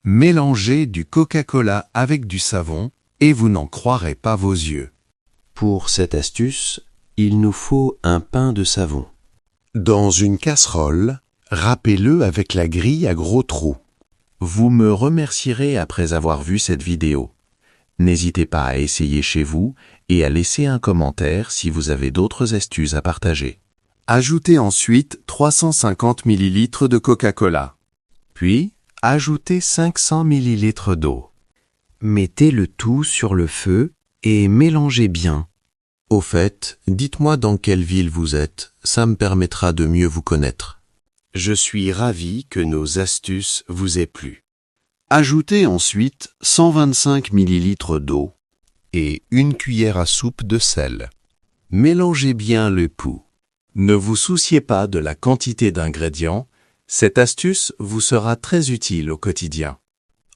Mélangez du Coca-Cola avec du savon et vous n'en croirez pas vos yeux. Pour cette astuce, il nous faut un pain de savon. Dans une casserole, râpez-le avec la grille à gros trous. Vous me remercierez après avoir vu cette vidéo. N'hésitez pas à essayer chez vous et à laisser un commentaire si vous avez d'autres astuces à partager. Ajoutez ensuite 350 ml de Coca-Cola. Puis, ajoutez 500 ml d'eau. Mettez le tout sur le feu et mélangez bien. Au fait, dites-moi dans quelle ville vous êtes, ça me permettra de mieux vous connaître. Je suis ravi que nos astuces vous aient plu. Ajoutez ensuite 125 ml d'eau et une cuillère à soupe de sel. Mélangez bien le tout. Ne vous souciez pas de la quantité d'ingrédients, cette astuce vous sera très utile au quotidien.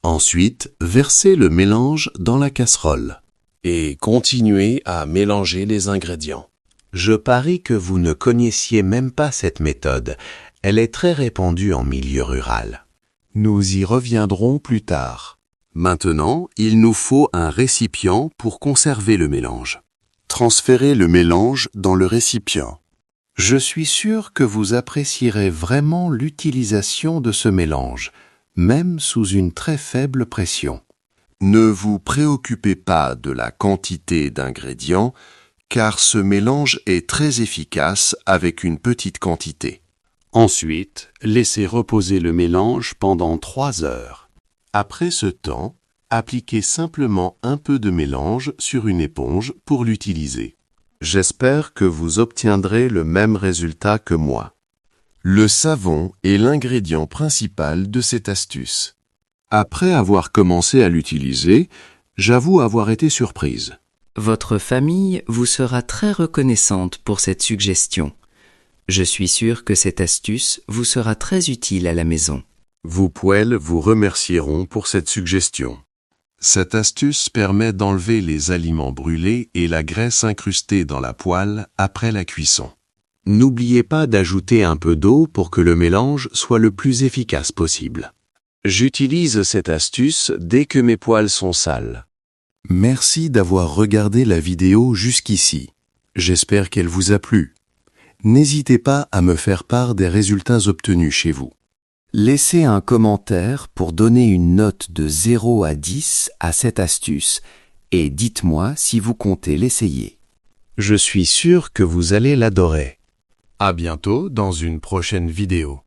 Ensuite, versez le mélange dans la casserole et continuez à mélanger les ingrédients. Je parie que vous ne connaissiez même pas cette méthode. Elle est très répandue en milieu rural. Nous y reviendrons plus tard. Maintenant, il nous faut un récipient pour conserver le mélange. Transférez le mélange dans le récipient. Je suis sûr que vous apprécierez vraiment l'utilisation de ce mélange, même sous une très faible pression. Ne vous préoccupez pas de la quantité d'ingrédients, car ce mélange est très efficace avec une petite quantité. Ensuite, laissez reposer le mélange pendant 3 heures. Après ce temps, appliquez simplement un peu de mélange sur une éponge pour l'utiliser. J'espère que vous obtiendrez le même résultat que moi. Le savon est l'ingrédient principal de cette astuce. Après avoir commencé à l'utiliser, j'avoue avoir été surprise. Votre famille vous sera très reconnaissante pour cette suggestion. Je suis sûr que cette astuce vous sera très utile à la maison. Vos poêles vous remercieront pour cette suggestion. Cette astuce permet d'enlever les aliments brûlés et la graisse incrustée dans la poêle après la cuisson. N'oubliez pas d'ajouter un peu d'eau pour que le mélange soit le plus efficace possible. J'utilise cette astuce dès que mes poêles sont sales. Merci d'avoir regardé la vidéo jusqu'ici. J'espère qu'elle vous a plu. N'hésitez pas à me faire part des résultats obtenus chez vous. Laissez un commentaire pour donner une note de 0 à 10 à cette astuce et dites-moi si vous comptez l'essayer. Je suis sûr que vous allez l'adorer. À bientôt dans une prochaine vidéo.